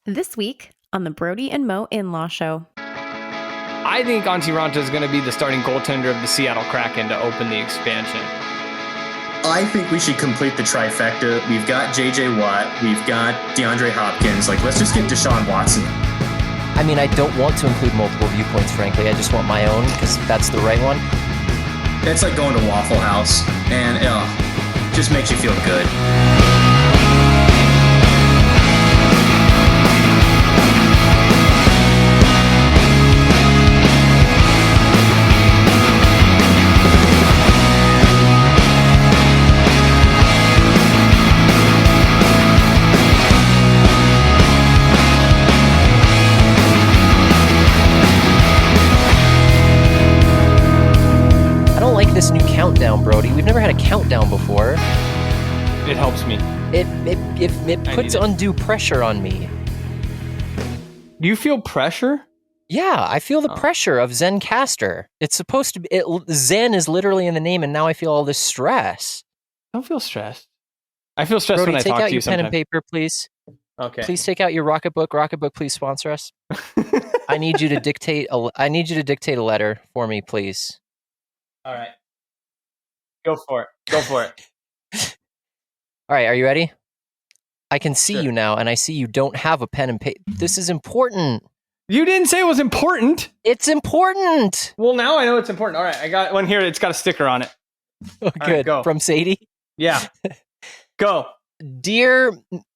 This week on the Brody and Mo In-Law Show. I think Antti Ranta is going to be the starting goaltender of the Seattle Kraken to open the expansion. I think we should complete the trifecta. We've got J.J. Watt. We've got DeAndre Hopkins. Let's just get Deshaun Watson. I mean, I don't want to include multiple viewpoints, frankly. I just want my own because that's the right one. It's like going to Waffle House, and it just makes you feel good. This new countdown, Brody. We've never had a countdown before. It helps me. It puts undue pressure on me. Do you feel pressure? Yeah, I feel the pressure of Zencaster. It's supposed to be. Zen is literally in the name, and now I feel all this stress. I don't feel stressed. I feel stressed Brody, when I talk to you sometimes. take out your pen and paper, please. Okay. Please take out your Rocketbook. Rocketbook, please sponsor us. I need you to dictate. I need you to dictate a letter for me, please. All right. Go for it. All right, are you ready? I can see Sure. you now, and I see you don't have a pen and paper. This is important. You didn't say it was important. It's important. Well, now I know it's important. All right, I got one here. It's got a sticker on it. Oh, good. Right, go. From Sadie? Yeah. Go. Dear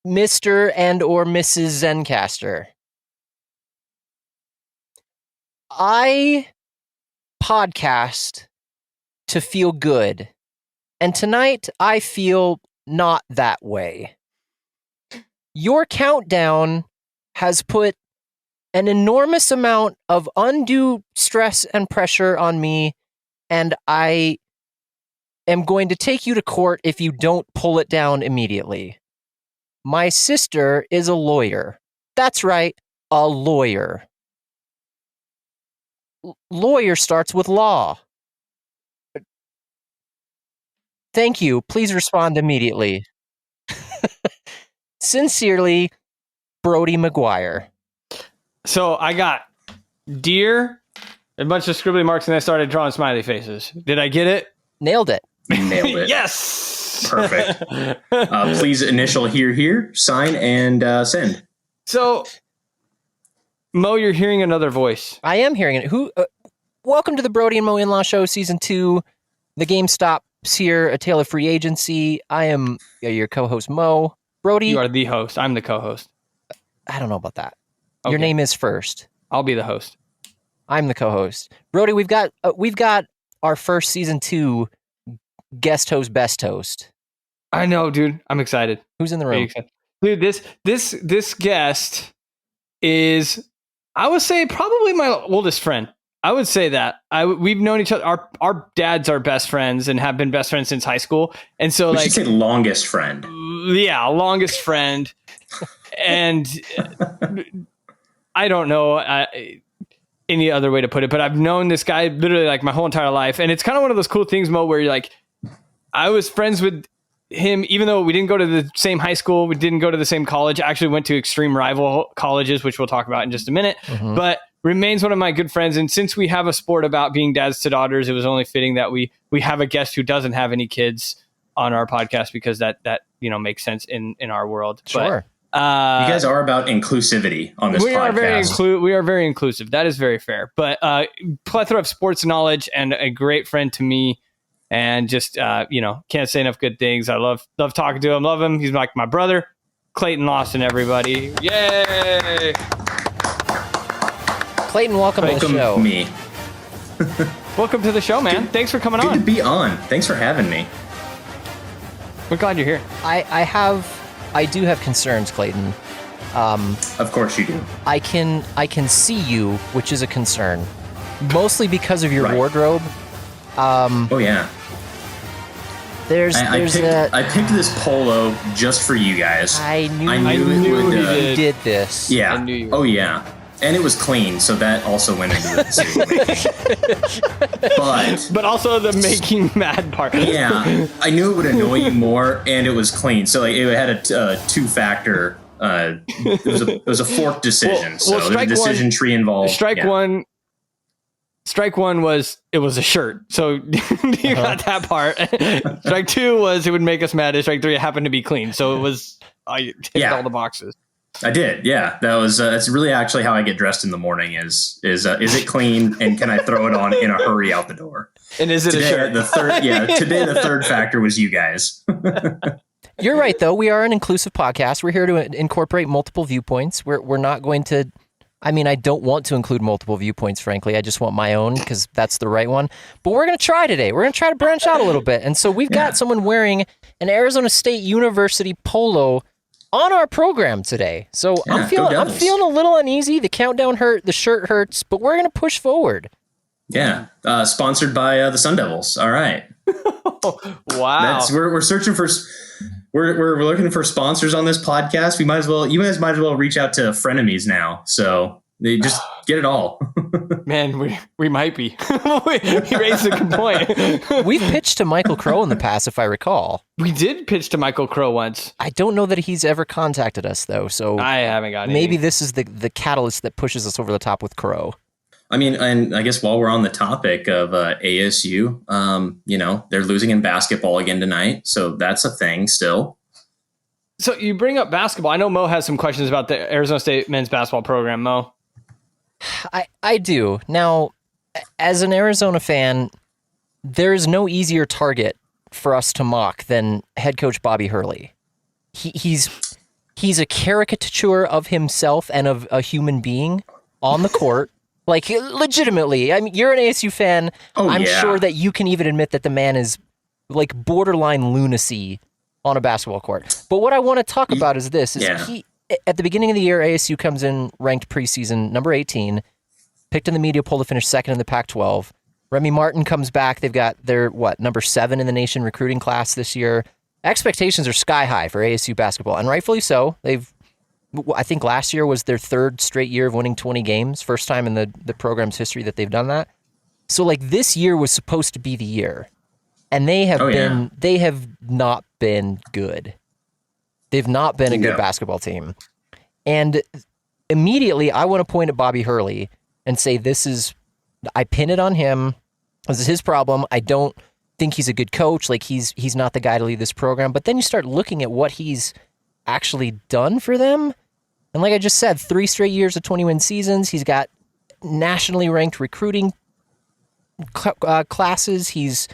Mr. and or Mrs. Zencaster, I podcast to feel good. And tonight, I feel not that way. Your countdown has put an enormous amount of undue stress and pressure on me, and I am going to take you to court if you don't pull it down immediately. My sister is a lawyer. That's right, a lawyer. Lawyer starts with law. Thank you. Please respond immediately. Sincerely, Brody McGuire. So I got deer, a bunch of scribbly marks, and I started drawing smiley faces. Did I get it? Nailed it. Nailed it. Yes. Perfect. Please initial here, sign, and send. So, Mo, you're hearing another voice. I am hearing it. Welcome to the Brody and Mo In-Law Show, Season 2. The GameStop's here, A Tale of Free Agency. I am your co-host, Mo. Brody. You are the host. I'm the co-host. I don't know about that. Okay. Your name is first. I'll be the host. I'm the co-host. Brody, we've got our first Season 2 guest host, best host. I know, dude. I'm excited. Who's in the room? Dude, this guest is, I would say, probably my oldest friend. I would say that. We've known each other. Our dads are best friends and have been best friends since high school. And so, we should say longest friend. Yeah, longest friend. And I don't know any other way to put it, but I've known this guy literally like my whole entire life. And it's kind of one of those cool things, Mo, where you're like, I was friends with him, even though we didn't go to the same high school, we didn't go to the same college. I actually went to extreme rival colleges, which we'll talk about in just a minute. Mm-hmm. But remains one of my good friends. And since we have a sport about being dads to daughters, it was only fitting that we have a guest who doesn't have any kids on our podcast, because that makes sense in our world. Sure. But, you guys are about inclusivity on this podcast. We are very inclusive. That is very fair. But plethora of sports knowledge and a great friend to me. And just, can't say enough good things. I love talking to him. Love him. He's like my brother. Clayton Lawson, everybody. Yay! Clayton, welcome to the show. Me. Welcome to the show, man. Thanks for coming on. Good to be on. Thanks for having me. We're glad you're here. I do have concerns, Clayton. Of course you do. I can see you, which is a concern. Mostly because of your wardrobe. Oh yeah. I picked this polo just for you guys. I knew you did this. Yeah. I knew you. Oh yeah. And it was clean, so that also went into it too. But also the making mad part. Yeah, I knew it would annoy you more, and it was clean, so like it had a two-factor It was a fourth decision. So there's a strike decision tree involved. Strike one was it was a shirt. So you got that part. Strike two was it would make us mad. Strike three, it happened to be clean. So it was, I ticked all the boxes. I did. Yeah. That's really actually how I get dressed in the morning is it clean and can I throw it on in a hurry out the door? And is it today, a shirt? Today the third factor was you guys. You're right, though. We are an inclusive podcast. We're here to incorporate multiple viewpoints. We're not going to, I don't want to include multiple viewpoints, frankly. I just want my own because that's the right one. But we're going to try today. We're going to try to branch out a little bit. And so we've got someone wearing an Arizona State University polo on our program today. So I'm feeling a little uneasy. The countdown hurt, the shirt hurts, but we're going to push forward. Yeah. Sponsored by the Sun Devils. All right. Wow. We're searching for, we're looking for sponsors on this podcast. You guys might as well reach out to frenemies now. So they just get it all. Man, we might be. He raised a good point. We've pitched to Michael Crow in the past, if I recall. We did pitch to Michael Crow once. I don't know that he's ever contacted us, though. So I haven't got maybe this is the catalyst that pushes us over the top with Crow. And I guess while we're on the topic of ASU, they're losing in basketball again tonight. So that's a thing still. So you bring up basketball. I know Mo has some questions about the Arizona State men's basketball program, Mo. I do. Now, as an Arizona fan, there is no easier target for us to mock than head coach Bobby Hurley. He's a caricature of himself and of a human being on the court. Like, legitimately. You're an ASU fan. I'm sure that you can even admit that the man is like borderline lunacy on a basketball court. But what I want to talk about is this. He, at the beginning of the year, ASU comes in ranked preseason number 18, picked in the media poll to finish second in the Pac-12. Remy Martin comes back. They've got their, number 7 in the nation recruiting class this year. Expectations are sky high for ASU basketball, and rightfully so. I think last year was their 3rd straight year of winning 20 games. First time in the program's history that they've done that. So this year was supposed to be the year. And they have not been good. They've not been a good basketball team. And immediately I want to point at Bobby Hurley and say I pin it on him. This is his problem. I don't think he's a good coach. He's not the guy to lead this program. But then you start looking at what he's actually done for them. And like I just said, 3 straight years of 20-win seasons. He's got nationally ranked recruiting classes. He's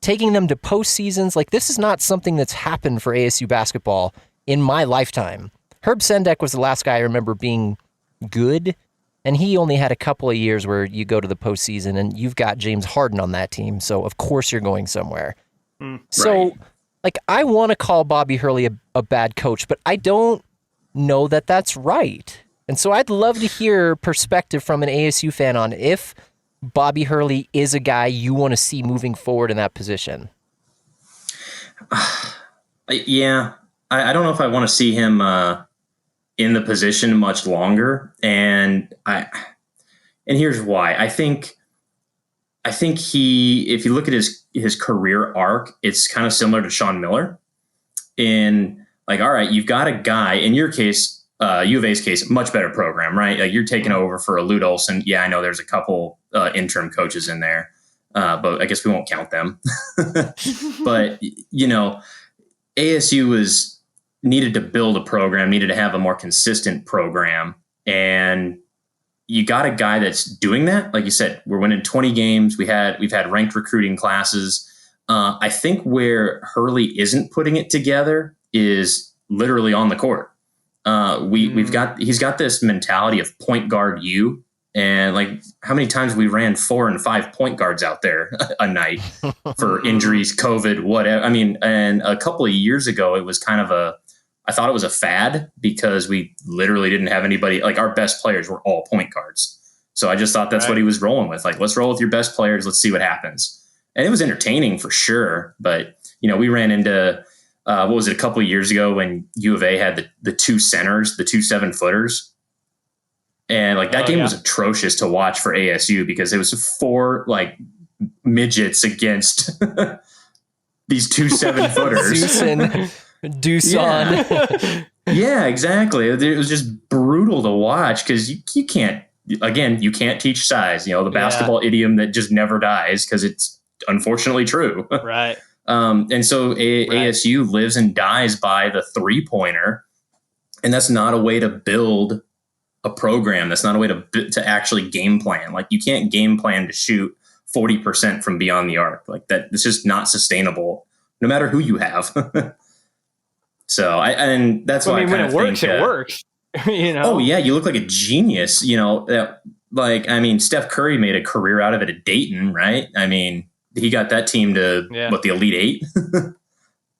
taking them to postseasons. This is not something that's happened for ASU basketball in my lifetime. Herb Sendek was the last guy I remember being good, and he only had a couple of years where you go to the postseason, and you've got James Harden on that team, so of course you're going somewhere. So, I want to call Bobby Hurley a bad coach, but I don't know that that's right. And so I'd love to hear perspective from an ASU fan on if Bobby Hurley is a guy you want to see moving forward in that position. Yeah, I don't know if I want to see him in the position much longer. And here's why. I think if you look at his career arc, it's kind of similar to Sean Miller in all right, you've got a guy in your case, U of A's case, much better program, right? You're taking over for a Lute Olson. Yeah, I know there's a couple interim coaches in there, but I guess we won't count them. But, ASU needed to build a program, needed to have a more consistent program. And you got a guy that's doing that. Like you said, we're winning 20 games. We've had ranked recruiting classes. I think where Hurley isn't putting it together is literally on the court. He's got this mentality of point guard you, and how many times we ran 4 and 5 point guards out there a night for injuries, COVID, whatever. And a couple of years ago, it was I thought it was a fad because we literally didn't have anybody, our best players were all point guards. So I just thought that's what he was rolling with. Let's roll with your best players. Let's see what happens. And it was entertaining for sure. But, we ran into, what was it, a couple of years ago when U of A had the 2 centers, the 2 7-footers. And that game was atrocious to watch for ASU because it was 4 midgets against these 2 7-footers. Deuce on. Yeah, exactly. It was just brutal to watch because you can't, again, you can't teach size. The basketball idiom that just never dies because it's unfortunately true. Right. And so ASU lives and dies by the 3-pointer, and that's not a way to build a program. That's not a way to actually game plan. Like, you can't game plan to shoot 40% from beyond the arc. Like that. It's just not sustainable, no matter who you have. So and that's why when it works, it works. Oh yeah, you look like a genius. Steph Curry made a career out of it at Dayton, right? I mean, he got that team to the Elite Eight,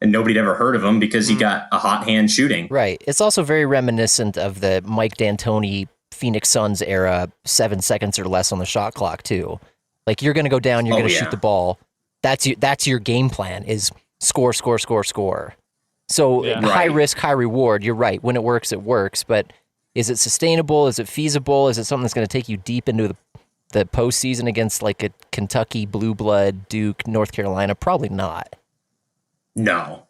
and nobody'd ever heard of him because he got a hot hand shooting. Right. It's also very reminiscent of the Mike D'Antoni Phoenix Suns era, 7 seconds or less on the shot clock too. Like, you're going to go down, you're going to shoot the ball. That's your game plan, is score, score, score, score. So high risk, high reward. You're right. When it works, but is it sustainable? Is it feasible? Is it something that's going to take you deep into the postseason against like a Kentucky, Blue Blood, Duke, North Carolina? Probably not. No.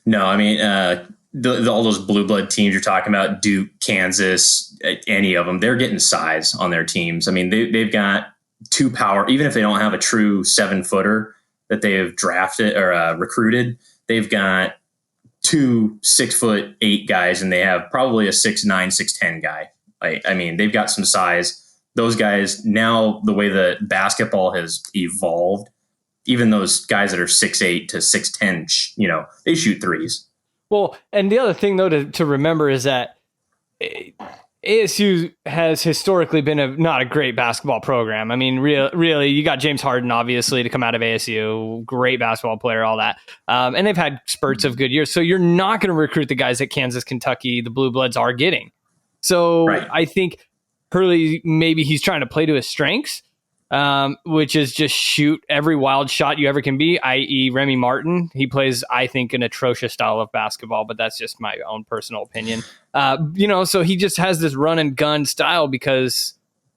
I mean, all those Blue Blood teams you're talking about, Duke, Kansas, any of them, they're getting size on their teams. I mean, they've got 2 power, even if they don't have a true 7-footer that they have drafted or recruited, they've got 2 6'8" guys, and they have probably a 6'9", 6'10" guy. I mean, they've got some size. Those guys, now the way that basketball has evolved, even those guys that are 6'8" to 6'10", they shoot threes. Well, and the other thing though to remember is that ASU has historically been not a great basketball program. I mean, really, you got James Harden, obviously, to come out of ASU, great basketball player, all that. And they've had spurts of good years. So you're not going to recruit the guys that Kansas, Kentucky, the Blue Bloods are getting. So I think Hurley, maybe he's trying to play to his strengths, which is just shoot every wild shot you ever can be, i.e. Remy Martin. He plays, I think, an atrocious style of basketball, but that's just my own personal opinion. So he just has this run and gun style because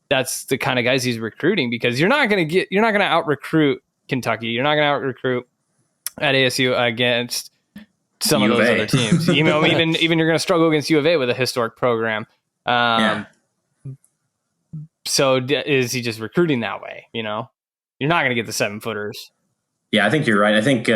that's the kind of guys he's recruiting, because you're not going to out recruit Kentucky. You're not going to out recruit at ASU against some of those other teams. Even you're going to struggle against U of A with a historic program. So is he just recruiting that way? You're not going to get the 7-footers. Yeah, I think you're right. I think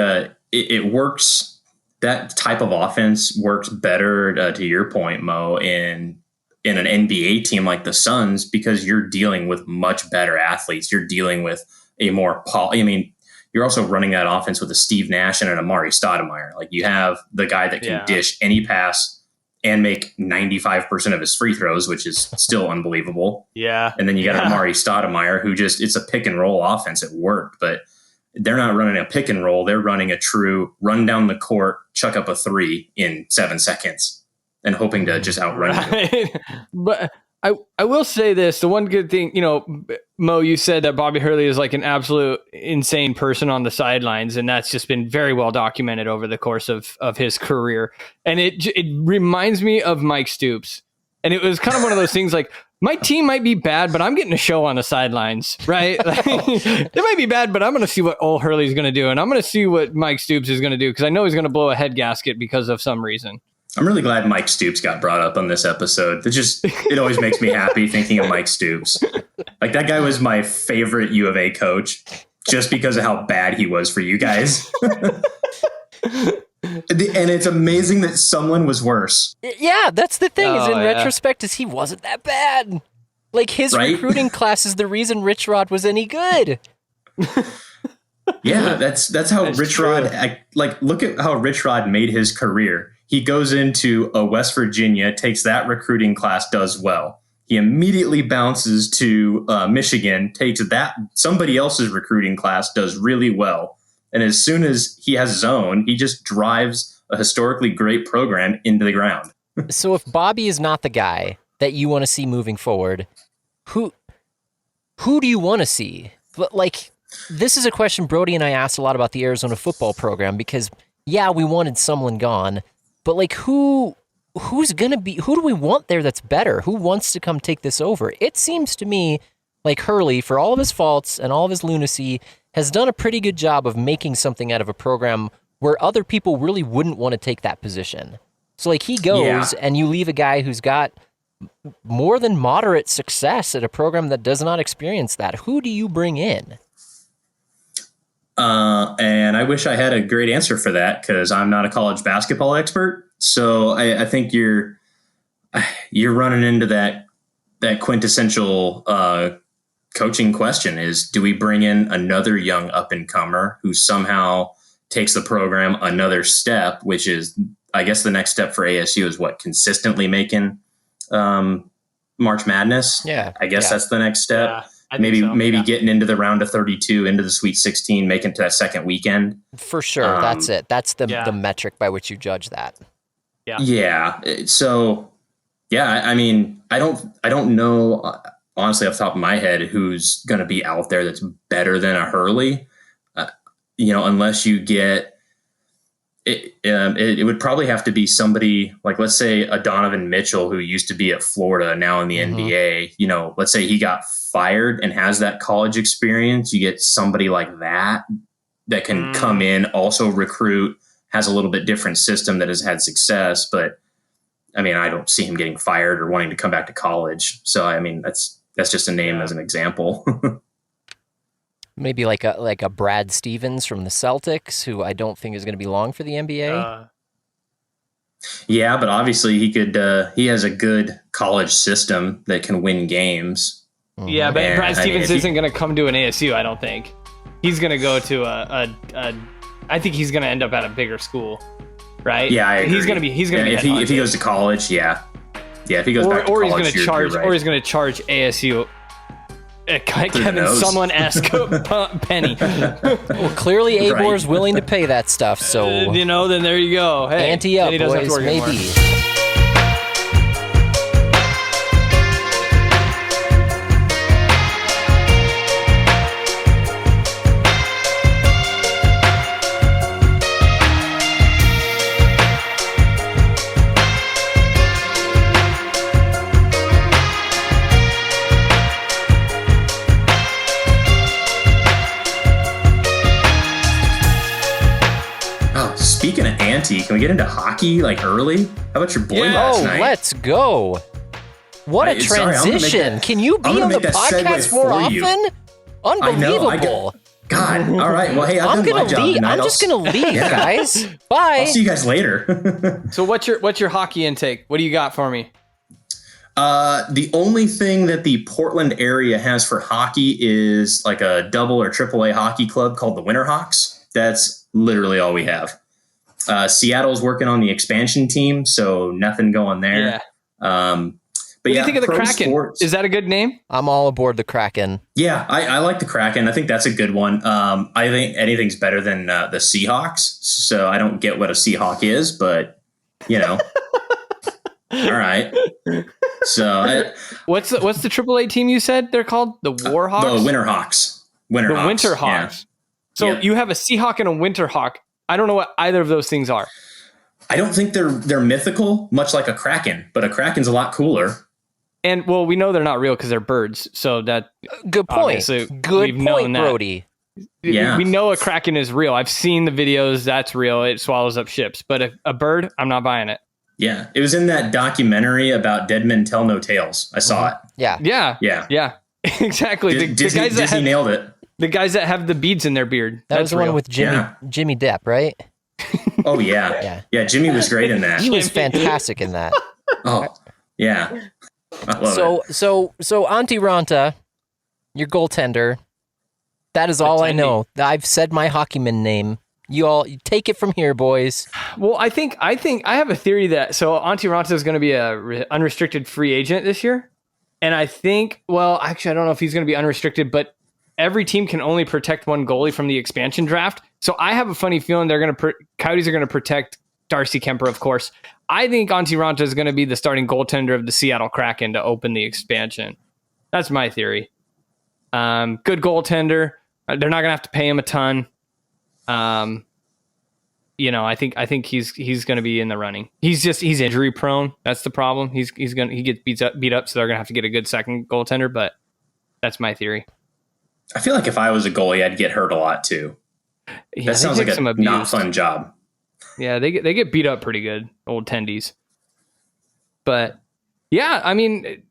it works. That type of offense works better, to your point, Mo, in an NBA team like the Suns, because you're dealing with much better athletes. You're dealing with a more you're also running that offense with a Steve Nash and an Amari Stoudemire. Like, you have the guy that can dish any pass and make 95% of his free throws, which is still unbelievable. Yeah. And then you got Amari Stoudemire, who it's a pick and roll offense. It worked, but they're not running a pick and roll. They're running a true run down the court, chuck up a 3 in 7 seconds and hoping to just outrun you. But I will say this, the one good thing, Mo, you said that Bobby Hurley is like an absolute insane person on the sidelines, and that's just been very well documented over the course of his career. And it reminds me of Mike Stoops. And it was kind of one of those things like, my team might be bad, but I'm getting a show on the sidelines, right? They might be bad, but I'm going to see what old Hurley's going to do, and I'm going to see what Mike Stoops is going to do, because I know he's going to blow a head gasket because of some reason. I'm really glad Mike Stoops got brought up on this episode. It always makes me happy thinking of Mike Stoops. Like, that guy was my favorite U of A coach just because of how bad he was for you guys. And it's amazing that someone was worse. Yeah, that's the thing. In retrospect, he wasn't that bad. Like, his recruiting class is the reason Rich Rod was any good. Yeah, that's how Rich Rod. Look at how Rich Rod made his career. He goes into West Virginia, takes that recruiting class, does well. He immediately bounces to Michigan, takes that somebody else's recruiting class, does really well. And as soon as he has his own, he just drives a historically great program into the ground. So if Bobby is not the guy that you want to see moving forward, who do you want to see? Like, this is a question Brody and I asked a lot about the Arizona football program, because, we wanted someone gone. But, like, who's going to be, who do we want there that's better? Who wants to come take this over? It seems to me like Hurley, for all of his faults and all of his lunacy, has done a pretty good job of making something out of a program where other people really wouldn't want to take that position. So like he goes Yeah. and you leave a guy who's got more than moderate success at a program that does not experience that. Who do you bring in? And I wish I had a great answer for that because I'm not a college basketball expert. So I think you're running into that quintessential coaching question is, do we bring in another young up and comer who somehow takes the program another step, which is, I guess the next step for ASU is what, consistently making March Madness. Yeah. I guess that's the next step. Yeah, I think so. Maybe getting into the round of 32, into the Sweet 16, making it to that second weekend. For sure. That's it. That's the metric by which you judge that. Yeah. So, yeah, I mean, I don't know, honestly, off the top of my head, who's going to be out there that's better than a Hurley. Unless you get it, it would probably have to be somebody like, let's say, a Donovan Mitchell who used to be at Florida, now in the NBA. Let's say he got fired and has that college experience. You get somebody like that can come in, also recruit, has a little bit different system that has had success. But I mean, I don't see him getting fired or wanting to come back to college. So, I mean, that's just a name as an example. Maybe like a Brad Stevens from the Celtics, who I don't think is going to be long for the NBA. Yeah, but obviously he could. He has a good college system that can win games. Yeah, but And, Brad Stevens I mean, isn't going to come to an ASU. I don't think he's going to go to I think he's going to end up at a bigger school, right? Yeah, I agree. He's going to be. He's going to be. if he goes to college. Yeah. If he goes back to or college, he's going to charge, right. or he's going to charge ASU. Kevin nose. Sumlin-esque penny. Well, clearly Abor's willing to pay that stuff, so then there you go. Hey, ante up, he doesn't have to boys. work anymore. Maybe. Speaking of ante, can we get into hockey like early? How about your boy last night? Let's go. What a Sorry, I'm gonna make transition. that- Can you be I'm gonna on the make that segue podcast more for you. often? Unbelievable. I know, God. All right. Well, hey, I've I'm done my gonna job leave. tonight. I'm just gonna leave, Yeah. guys. Bye. I'll see you guys later. So what's your hockey intake? What do you got for me? The only thing that the Portland area has for hockey is like a double or triple A hockey club called the Winterhawks. That's literally all we have. Seattle's working on the expansion team, so nothing going there. Yeah. But What do you think of the pro Kraken? sports- Is that a good name? I'm all aboard the Kraken. Yeah, I like the Kraken. I think that's a good one. I think anything's better than the Seahawks. So I don't get what a Seahawk is, but all right. So What's the AAA team you said they're called? The Warhawks? the Winterhawks. The Winterhawks. Yeah. So Yep. you have a Seahawk and a Winterhawk. I don't know what either of those things are. I don't think they're mythical, much like a Kraken, but a Kraken's a lot cooler. And well, we know they're not real because they're birds. So that Good point. Obviously, Good we've known point, that. Brody. Yeah. we know a Kraken is real. I've seen the videos. That's real. It swallows up ships. But a bird, I'm not buying it. Yeah, it was in that documentary about Dead Men Tell No Tales. I saw it. Yeah. Yeah. Exactly. The guys that Disney have, nailed it. the guys that have the beads in their beard. That was the one real. with Jimmy Depp, right? Oh yeah. Yeah, Jimmy was great in that. He was fantastic in that. Oh yeah. I love it. So Auntie Ranta, your goaltender. That is all I know. I've said my hockeyman name. You all take it from here, boys. Well, I think I have a theory that Auntie Ranta is going to be a unrestricted free agent this year, and I think actually I don't know if he's going to be unrestricted, but every team can only protect one goalie from the expansion draft. So I have a funny feeling Coyotes are going to protect Darcy Kemper, of course. I think Auntie Ranta is going to be the starting goaltender of the Seattle Kraken to open the expansion. That's my theory. Good goaltender. They're not going to have to pay him a ton. I think he's going to be in the running. He's injury prone. That's the problem. He gets beat up, so they're going to have to get a good second goaltender. But that's my theory. I feel like if I was a goalie, I'd get hurt a lot too. Yeah, That sounds like a not fun job. Yeah, they get beat up pretty good, old tendies. But yeah, I mean,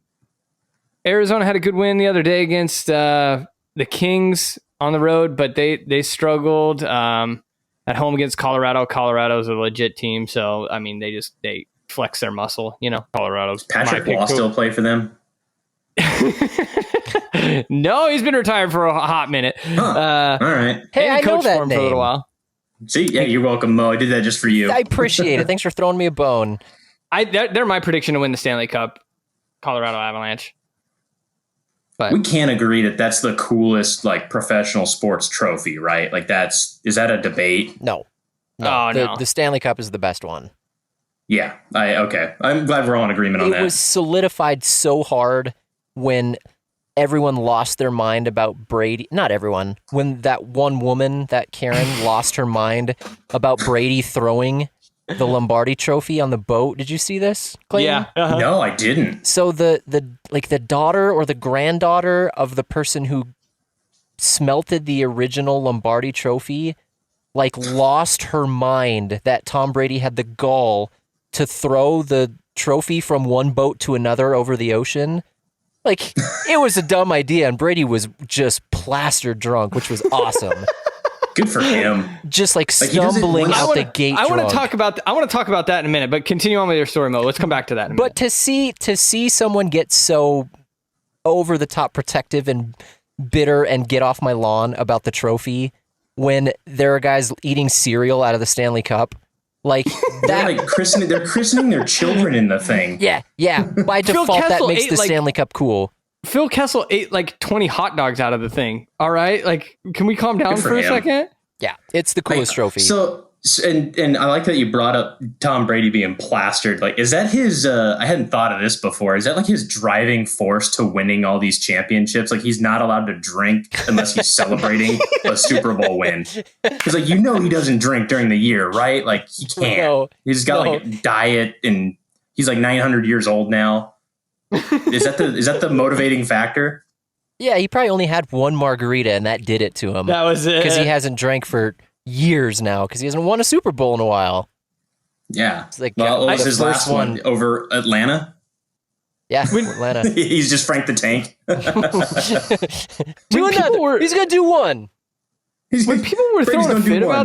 Arizona had a good win the other day against the Kings on the road, but they struggled at home against Colorado. Colorado's a legit team, so I mean, they flex their muscle. Colorado's Patrick Waugh still play for them? No, he's been retired for a hot minute. Huh. All right. Hey, I know that for him for a name. little while. See, yeah, you're welcome, Mo. I did that just for you. I appreciate it. Thanks for throwing me a bone. They're my prediction to win the Stanley Cup, Colorado Avalanche. But We can't agree that that's the coolest professional sports trophy, right? Is that a debate? No. Oh, no. The Stanley Cup is the best one. Yeah. Okay. I'm glad we're all in agreement on that. It was solidified so hard when everyone lost their mind about Brady. Not everyone. When that one woman, that Karen, lost her mind about Brady throwing the Lombardi trophy on the boat. Did you see this, Clayton? yeah, uh-huh. No, I didn't. So the daughter or the granddaughter of the person who smelted the original Lombardi trophy lost her mind that Tom Brady had the gall to throw the trophy from one boat to another over the ocean. It was a dumb idea, and Brady was just plastered drunk, which was awesome. Good for him. Just he doesn't stumbling want- out the gate. I want drunk. to talk about that in a minute, but continue on with your story, Mo. Let's come back to that in a minute. But to see someone get so over the top protective and bitter and get off my lawn about the trophy when there are guys eating cereal out of the Stanley Cup, They're christening their children in the thing. yeah. By Phil default, that Kessel makes ate, the Stanley Cup cool. Phil Kessel ate 20 hot dogs out of the thing. All right, can we calm down Good for for a him. second? Yeah, it's the coolest trophy. And I like that you brought up Tom Brady being plastered. Is that his? I hadn't thought of this before. Is that his driving force to winning all these championships? He's not allowed to drink unless he's celebrating a Super Bowl win. Because he doesn't drink during the year, right? He can't. No, He's got a diet, and he's 900 years old now. Is that the motivating factor? Yeah, he probably only had one margarita, and that did it to him. That was it. Because he hasn't drank for years now, because he hasn't won a Super Bowl in a while. Yeah. It's What was the his first last one? Over Atlanta? Yeah, Atlanta. He's just Frank the Tank. He's gonna do one. When people were Brady's throwing a gonna do fit one.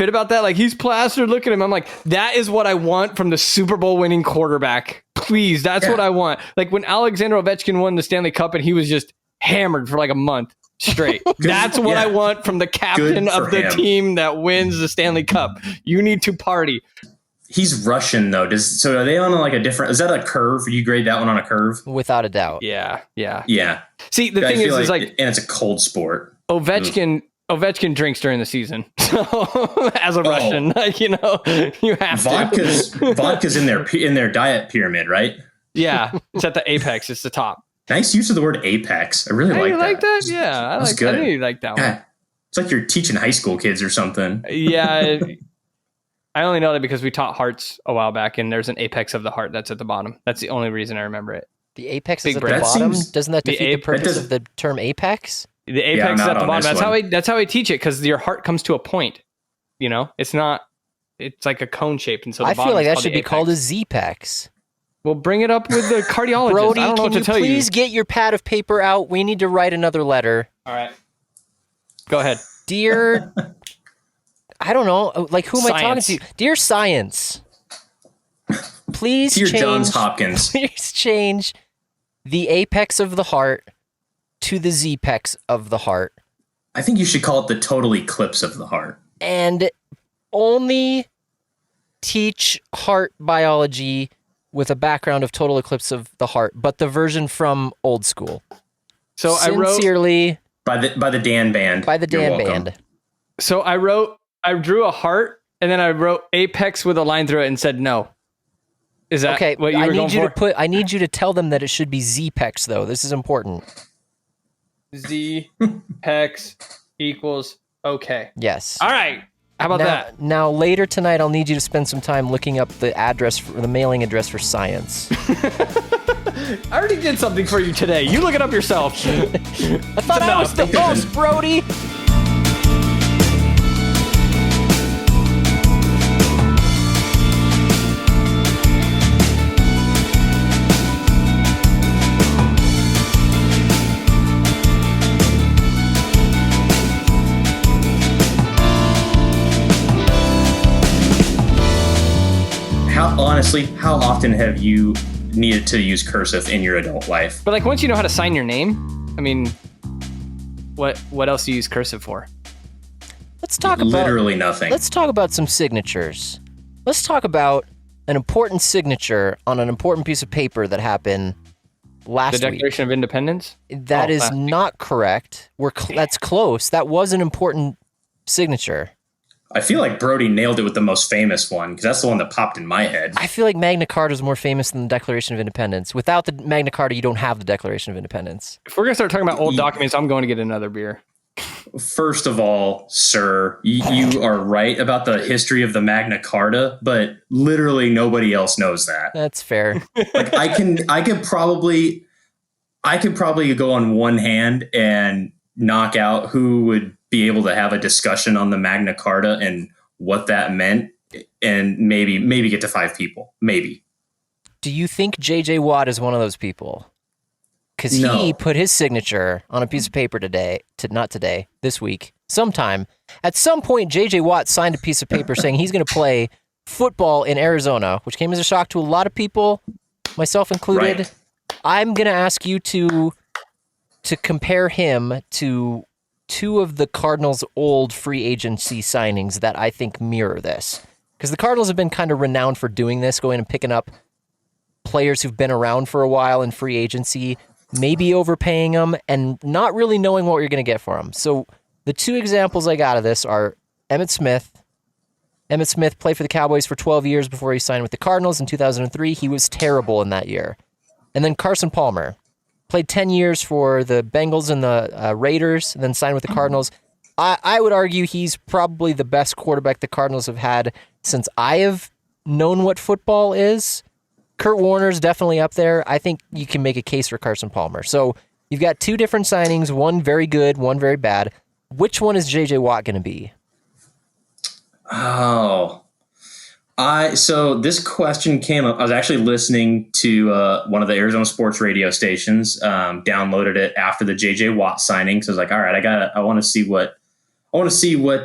about that, he's plastered, look at him. I'm like, that is what I want from the Super Bowl winning quarterback. Please, that's what I want. When Alexander Ovechkin won the Stanley Cup and he was just hammered for a month straight. That's what I want from the captain of the team that wins the Stanley Cup. You need to party. He's Russian though. So are they on a different? Is that a curve? You grade that one on a curve? Without a doubt. Yeah. Yeah. See, the thing is and it's a cold sport. Ovechkin drinks during the season. So as a Russian, you have to. Vodka's in their diet pyramid, right? Yeah, it's at the apex. It's the top. Nice use of the word apex. I really Hey, like you that. like that? Yeah, That's good. I knew you like that one. God, it's like you're teaching high school kids or something. Yeah, I only know that because we taught hearts a while back, and there's an apex of the heart that's at the bottom. That's the only reason I remember it. The apex Big is at brain. the That bottom. seems- Doesn't that The defeat the purpose of the term apex? The apex I'm is out at the on bottom. this That's one. how I teach it, because your heart comes to a point. It's not. It's like a cone shape, and so the I feel bottom like is that called should the be called a apex. Z-pex. Well, bring it up with the cardiologist. Brody, I don't know can what to you tell please get your pad of paper out? We need to write another letter. All right, go ahead. Dear, I don't know, who am I talking Science. to? Dear Science, please Dear change. Johns Hopkins. Please change the apex of the heart to the Z-pex of the heart, I think you should call it the total eclipse of the heart. and only teach heart biology with a background of total eclipse of the heart, but the version from old school. So Sincerely, By the Dan Band. by the You're Dan welcome. Band. I drew a heart, and then I wrote apex with a line through it and said no. Is that Okay, what you were going for? I need you to tell them that it should be Z-pex though. This is important. Z hex equals okay. Yes. All right. How about that? Now later tonight, I'll need you to spend some time looking up the address, the mailing address for Science. I already did something for you today. You look it up yourself. I thought I was the host, Brody. honestly, how often have you needed to use cursive in your adult life? But like once you know how to sign your name, I mean, what else do you use cursive for? Let's talk about literally nothing. Let's talk about some signatures. Let's talk about an important signature on an important piece of paper that happened last week. The Declaration of Independence? That is not correct. That's close. That was an important signature. I feel like Brody nailed it with the most famous one because that's the one that popped in my head. I feel like Magna Carta is more famous than the Declaration of Independence. Without the Magna Carta, you don't have the Declaration of Independence. If we're going to start talking about old documents, I'm going to get another beer. First of all, sir, you are right about the history of the Magna Carta, but literally nobody else knows that. That's fair. Like I could probably go on one hand and knock out who would be able to have a discussion on the Magna Carta and what that meant, and maybe get to 5 people. Maybe. Do you think J.J. Watt is one of those people? Because he put his signature on a piece of paper this week, sometime. At some point, J.J. Watt signed a piece of paper saying he's going to play football in Arizona, which came as a shock to a lot of people, myself included. Right. I'm going to ask you to compare him to 2 of the Cardinals' old free agency signings that I think mirror this. Because the Cardinals have been kind of renowned for doing this, going and picking up players who've been around for a while in free agency, maybe overpaying them, and not really knowing what you're going to get for them. So the 2 examples I got of this are Emmitt Smith. Emmitt Smith played for the Cowboys for 12 years before he signed with the Cardinals in 2003. He was terrible in that year. And then Carson Palmer. Played 10 years for the Bengals and the Raiders, and then signed with the Cardinals. I would argue he's probably the best quarterback the Cardinals have had since I have known what football is. Kurt Warner's definitely up there. I think you can make a case for Carson Palmer. So you've got 2 different signings, one very good, one very bad. Which one is J.J. Watt going to be? Oh. So this question came up. I was actually listening to one of the Arizona sports radio stations. Downloaded it after the JJ Watt signing. So I was like, all right, I want to see what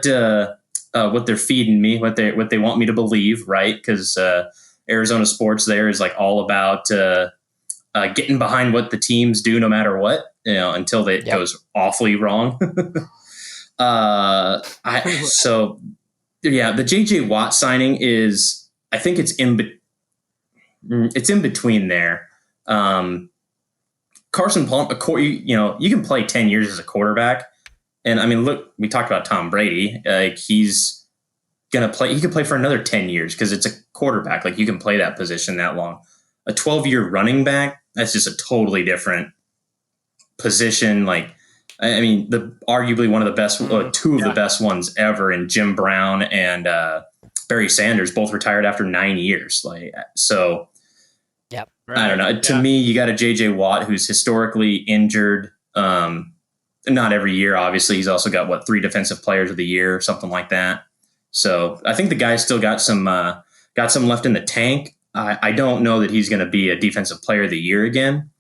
they're feeding me, what they want me to believe, right? Because Arizona sports there is like all about getting behind what the teams do, no matter what, until it goes awfully wrong. Yeah, the J.J. Watt signing is, I think it's in between there. Carson Palmer, you can play 10 years as a quarterback. And I mean, look, we talked about Tom Brady. Like he's going to play, he could play for another 10 years because it's a quarterback. Like you can play that position that long. A 12-year running back, that's just a totally different position. Like, I mean, arguably one of the best, 2 of the best ones ever in Jim Brown and Barry Sanders, both retired after 9 years. Like, so yep. I don't know. To me, you got a JJ Watt who's historically injured. Not every year, obviously. He's also got 3 defensive players of the year, something like that. So I think the guy's still got some left in the tank. I don't know that he's going to be a defensive player of the year again.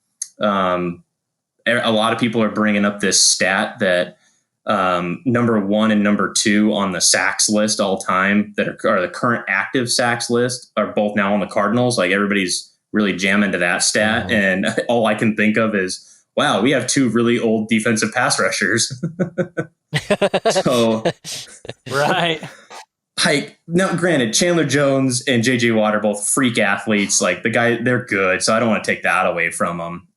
A lot of people are bringing up this stat that number 1 and number 2 on the sacks list all time that are the current active sacks list are both now on the Cardinals. Like everybody's really jamming to that stat. Mm-hmm. And all I can think of is, wow, we have 2 really old defensive pass rushers. So, right. Like, now, granted, Chandler Jones and JJ Watt are both freak athletes. Like they're good. So I don't want to take that away from them.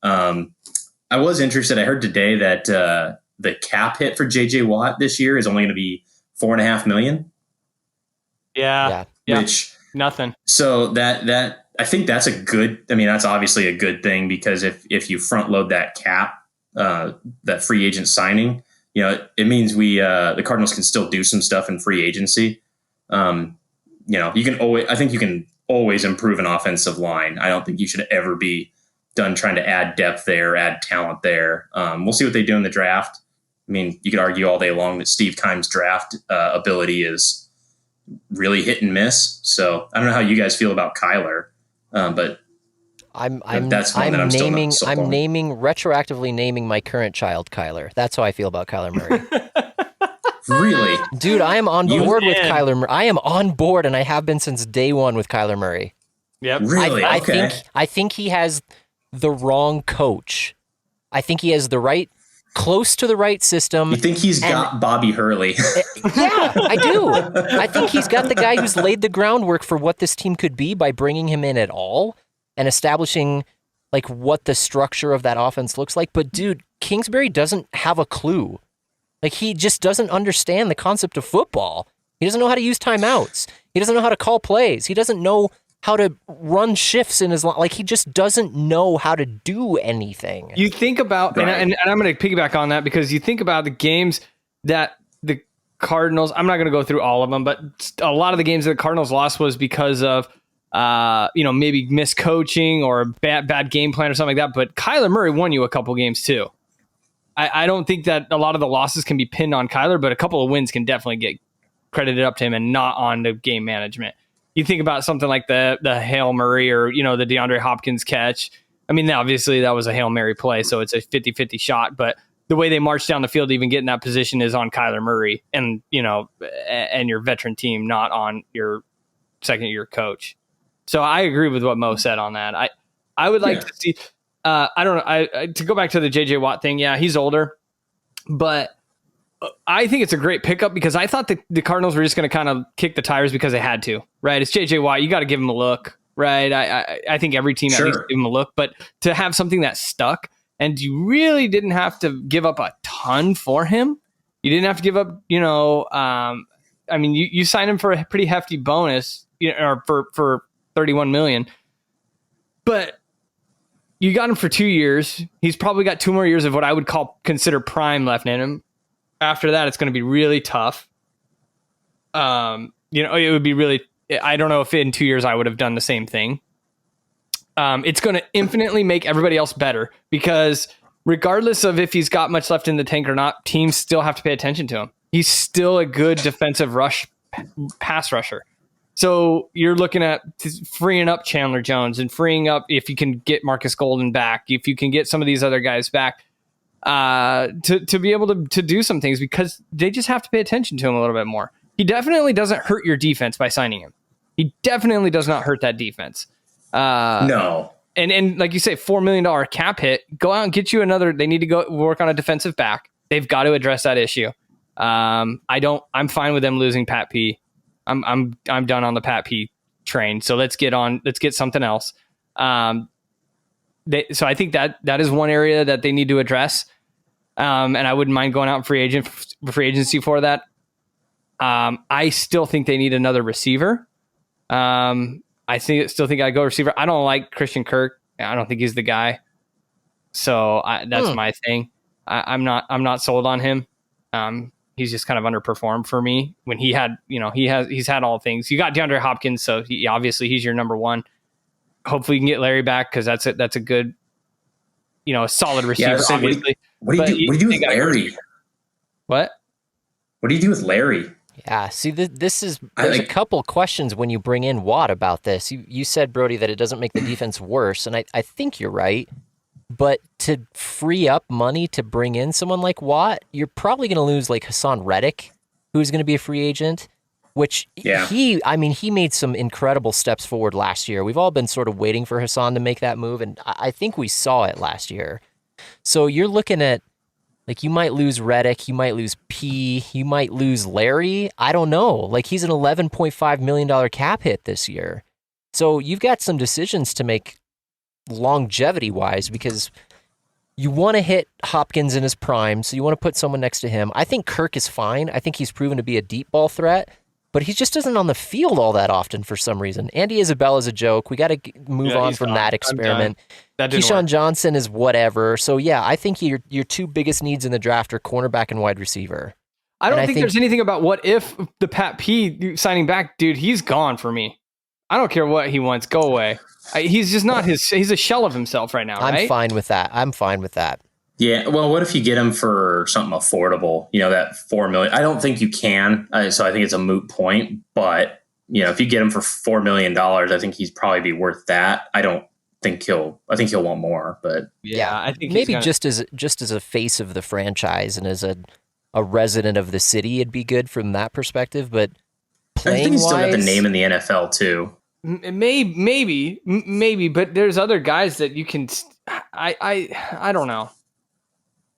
I was interested. I heard today that the cap hit for JJ Watt this year is only going to be $4.5 million. Yeah. Which nothing. So that I think that's that's obviously a good thing because if you front load that cap, that free agent signing, it means the Cardinals can still do some stuff in free agency. You can always improve an offensive line. I don't think you should ever be done trying to add depth there, add talent there. We'll see what they do in the draft. I mean, you could argue all day long that Steve Keim's draft ability is really hit and miss. So I don't know how you guys feel about Kyler, but that's one that I'm retroactively naming my current child Kyler. That's how I feel about Kyler Murray. Really? Dude, I am on board with Kyler Murray. I am on board, and I have been since day one with Kyler Murray. Yep. Really? Okay. I think he has the wrong coach. I think he has close to the right system. You think he's got Bobby Hurley? Yeah, I do. I think he's got the guy who's laid the groundwork for what this team could be by bringing him in at all and establishing like what the structure of that offense looks like. But dude, Kingsbury doesn't have a clue. Like he just doesn't understand the concept of football. He doesn't know how to use timeouts. He doesn't know how to call plays. He doesn't know how to run shifts in his like he just doesn't know how to do anything. You think about and I'm going to piggyback on that because you think about the games that the Cardinals, I'm not going to go through all of them, but a lot of the games that the Cardinals lost was because of maybe miscoaching or a bad game plan or something like that, but Kyler Murray won you a couple games too. I don't think that a lot of the losses can be pinned on Kyler, but a couple of wins can definitely get credited up to him and not on the game management. You think about something like the Hail Murray or, the DeAndre Hopkins catch. I mean, obviously that was a Hail Mary play, so it's a 50-50 shot, but the way they march down the field to even get in that position is on Kyler Murray and, and your veteran team, not on your second-year coach. So I agree with what Mo said on that. I would like to see, I don't know, to go back to the J.J. Watt thing, yeah, he's older, but I think it's a great pickup because I thought the Cardinals were just going to kind of kick the tires because they had to, right? It's J.J. Watt. You got to give him a look, right? I think every team at least give him a look, but to have something that stuck and you really didn't have to give up a ton for him. You didn't have to give up, you signed him for a pretty hefty bonus, or for $31 million, but you got him for 2 years. He's probably got 2 more years of what I would consider prime left in him. After that, it's going to be really tough. It would be really, I don't know if in 2 years I would have done the same thing. It's going to infinitely make everybody else better because regardless of if he's got much left in the tank or not, teams still have to pay attention to him. He's still a good defensive pass rusher. So you're looking at freeing up Chandler Jones and freeing up, if you can get Marcus Golden back, if you can get some of these other guys back, to be able to do some things because they just have to pay attention to him a little bit more. He definitely doesn't hurt your defense by signing him. He definitely does not hurt that defense. No. And like you say, $4 million cap hit, go out and get you another. They need to go work on a defensive back. They've got to address that issue. I'm fine with them losing Pat P. I'm done on the Pat P train. So let's get something else. So I think that is one area that they need to address. And I wouldn't mind going out in free agency for that. I still think they need another receiver. Still think I'd go receiver. I don't like Christian Kirk. I don't think he's the guy. So that's my thing. I'm not sold on him. He's just kind of underperformed for me when he's had all things. You got DeAndre Hopkins. So obviously he's your number one. Hopefully you can get Larry back. Cause that's a good, a solid receiver. Yeah, obviously. What do you do with Larry? What do you do with Larry? Yeah, see, there's a couple questions when you bring in Watt about this. You said, Brody, that it doesn't make the defense worse, and I think you're right. But to free up money to bring in someone like Watt, you're probably going to lose like Hassan Reddick, who's going to be a free agent, which he made some incredible steps forward last year. We've all been sort of waiting for Hassan to make that move, and I think we saw it last year. So you're looking at, like, you might lose Reddick, you might lose P, you might lose Larry. I don't know. Like, he's an $11.5 million cap hit this year. So you've got some decisions to make longevity-wise because you want to hit Hopkins in his prime, so you want to put someone next to him. I think Kirk is fine. I think he's proven to be a deep ball threat, but he just isn't on the field all that often for some reason. Andy Isabella's a joke. We got to move on from that experiment. Keyshawn Johnson is whatever. So, yeah, I think your two biggest needs in the draft are cornerback and wide receiver. I don't think there's anything about what if the Pat P signing back, dude, he's gone for me. I don't care what he wants. Go away. He's just not he's a shell of himself right now, right? I'm fine with that. Yeah. Well, what if you get him for something affordable? That $4 million. I don't think you can. So I think it's a moot point. But if you get him for $4 million, I think he's probably be worth that. I think he'll want more. But yeah, I think maybe just as a face of the franchise and as a resident of the city, it'd be good from that perspective. But I think he's still got the name in the NFL too. maybe, but there's other guys that you can. I don't know.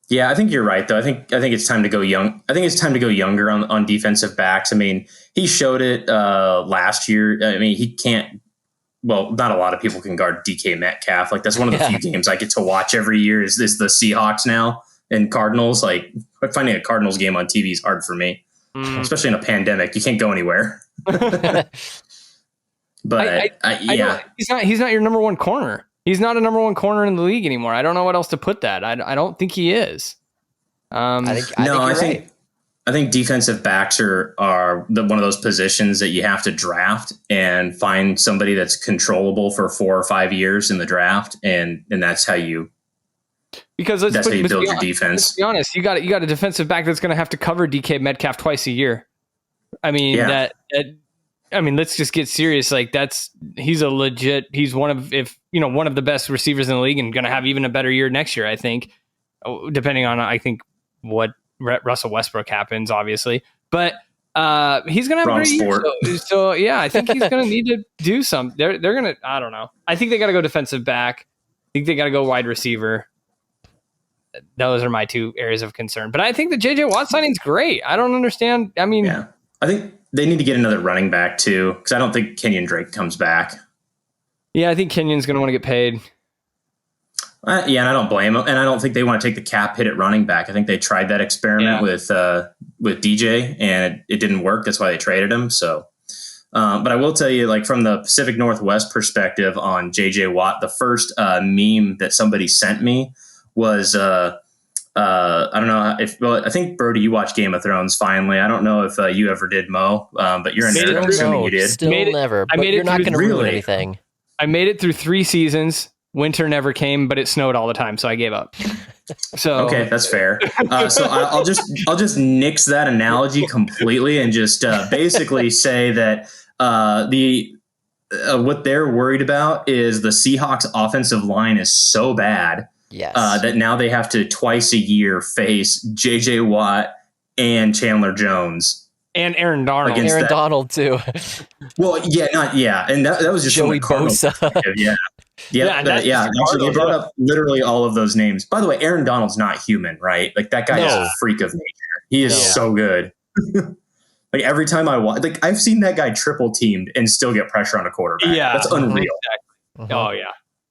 Yeah, I think you're right though. I think it's time to go young. I think it's time to go younger on defensive backs. I mean, he showed it last year. I mean, he can't. Well, not a lot of people can guard DK Metcalf. Like that's one of the few games I get to watch every year. Is the Seahawks now and Cardinals? Like finding a Cardinals game on TV is hard for me, especially in a pandemic. You can't go anywhere. But yeah, he's not your number one corner. He's not a number one corner in the league anymore. I don't know what else to put that. I don't think he is. I think defensive backs are one of those positions that you have to draft and find somebody that's controllable for 4 or 5 years in the draft, and that's how you build your defense. Let's be honest, you got a defensive back that's going to have to cover DK Metcalf twice a year. I mean let's just get serious. Like he's one of the best receivers in the league and going to have even a better year next year, I think, depending on, what Russell Westbrook happens, obviously, but he's going to have a great year. So yeah, I think he's going to need to do some. They're going to, I don't know. I think they got to go defensive back. I think they got to go wide receiver. Those are my two areas of concern, but I think the JJ Watt signing's great. I don't understand. I mean, yeah, I think they need to get another running back too, because I don't think Kenyon Drake comes back. Yeah, I think Kenyon's going to want to get paid. And I don't blame them. And I don't think they want to take the cap hit at running back. I think they tried that experiment with DJ, and it didn't work. That's why they traded him. So, but I will tell you, like from the Pacific Northwest perspective on JJ Watt, the first meme that somebody sent me was I don't know I think Brody, you watched Game of Thrones finally. I don't know if you ever did, Mo, but you're a nerd. I'm assuming you did. Still never. But you're not going to ruin anything. I made it through 3 seasons. Winter never came, but it snowed all the time, so I gave up. So okay, that's fair. So I'll just nix that analogy completely and just basically say that what they're worried about is the Seahawks offensive line is so bad that now they have to twice a year face JJ Watt and Chandler Jones. And Aaron Donald. Aaron Donald too. Well, and that was just Joey Bosa. Yeah. Actually, they brought up literally all of those names. By the way, Aaron Donald's not human, right? Like that guy is a freak of nature. He is so good. Like every time I watch, like I've seen that guy triple teamed and still get pressure on a quarterback. Yeah, that's unreal. Exactly. Oh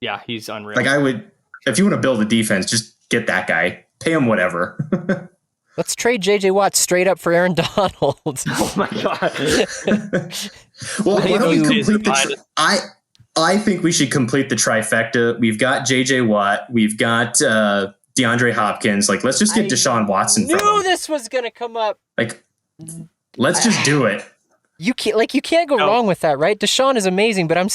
yeah, he's unreal. Like I would, if you want to build a defense, just get that guy, pay him whatever. Let's trade JJ Watt straight up for Aaron Donald. Oh my god. Well, why don't we complete the I think we should complete the trifecta. We've got JJ Watt. We've got DeAndre Hopkins. Like, let's just get Deshaun Watson. Knew this was going to come up. Like, let's just do it. You can't go wrong with that, right? Deshaun is amazing, but I'm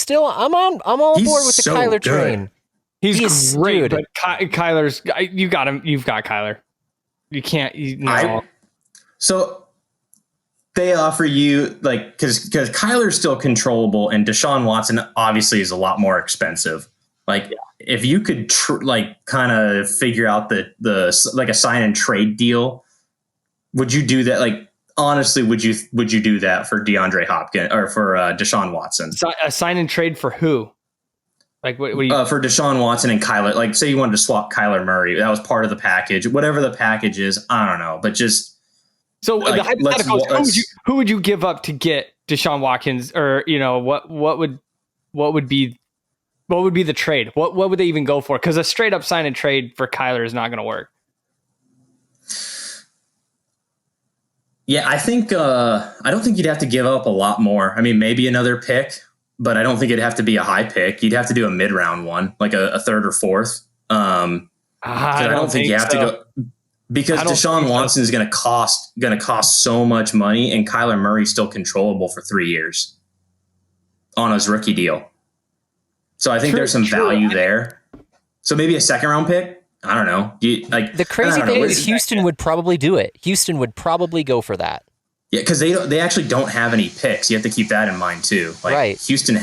all aboard with the Kyler train. He's great, but Kyler's you got him. You've got Kyler. You can't. So they offer you because Kyler's still controllable and Deshaun Watson obviously is a lot more expensive. Like if you could kind of figure out the like a sign and trade deal, would you do that? Like honestly, would you do that for DeAndre Hopkins or for Deshaun Watson? A sign and trade for who? Like what do you for Deshaun Watson and Kyler? Like say you wanted to swap Kyler Murray, that was part of the package. Whatever the package is, I don't know, but just. So the hypothetical is, who would you give up to get Deshaun Watkins, or what would be the trade? What would they even go for? Because a straight up sign and trade for Kyler is not going to work. Yeah, I think I don't think you'd have to give up a lot more. I mean, maybe another pick, but I don't think it'd have to be a high pick. You'd have to do a mid round one, like a third or fourth. I don't think you have to go. Because Deshaun Watson is going to cost so much money, and Kyler Murray's still controllable for 3 years on his rookie deal. So I think there's some value there. So maybe a second round pick. I don't know. The crazy thing is Houston would probably do it. Houston would probably go for that. Yeah, because they actually don't have any picks. You have to keep that in mind too. Like right. Houston